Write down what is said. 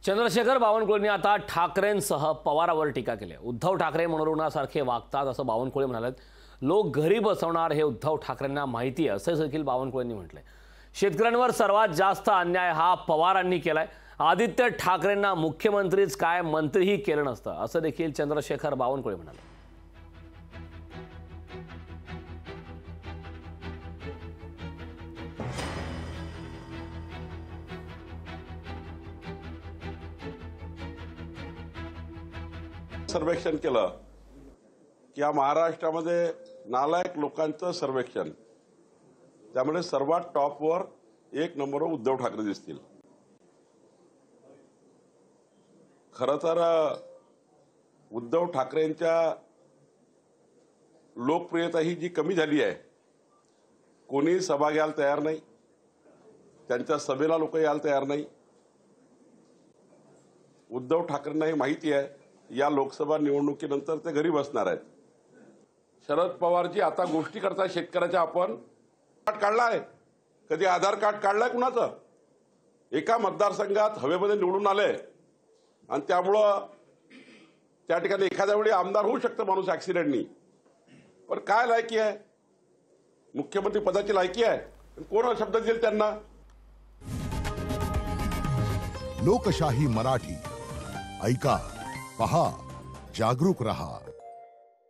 चंद्रशेखर बावनकुळेंनी आता ठाकरेंसह पवारांवर टीका केली आहे। उद्धव ठाकरे मनोरुग्णासारखे वागतात असं बावनकुळे म्हणाले। लोक घरी बसवणार हे उद्धव ठाकरेंना माहिती आहे असं देखील बावनकुळेंनी म्हटलंय। शेतकऱ्यांवर सर्वात जास्त अन्याय हा पवारांनी केलाय। आदित्य ठाकरेंना मुख्यमंत्रीच काय मंत्रीही केलं नसतं असं देखील चंद्रशेखर बावनकुळे म्हणाले। सर्वेक्षण केलं की या महाराष्ट्रामध्ये नालायक लोकांचं सर्वेक्षण, त्यामुळे सर्वात टॉपवर एक नंबरवर उद्धव ठाकरे दिसतील। खरं तर उद्धव ठाकरेंच्या लोकप्रियता ही जी कमी झाली आहे, कोणी सभा घ्यायला तयार नाही, त्यांच्या सभेला लोक यायला तयार नाही। उद्धव ठाकरेंना ही माहिती आहे या लोकसभा निवडणुकीनंतर ते घरी बसणार आहेत। शरद पवारजी आता गोष्टी करतात शेतकऱ्याच्या। आपण कार्ड काढलाय, कधी आधार कार्ड काढलाय कुणाचं? एका मतदारसंघात हवेमध्ये निवडून आले आणि त्यामुळं त्या ठिकाणी एखाद्या वेळी आमदार होऊ शकतं माणूस ऍक्सिडेंटनी, पण काय लायकी आहे? मुख्यमंत्री पदाची लायकी आहे? कोण शब्द दिले त्यांना? लोकशाही मराठी ऐका, पहा, जागरूक रहा।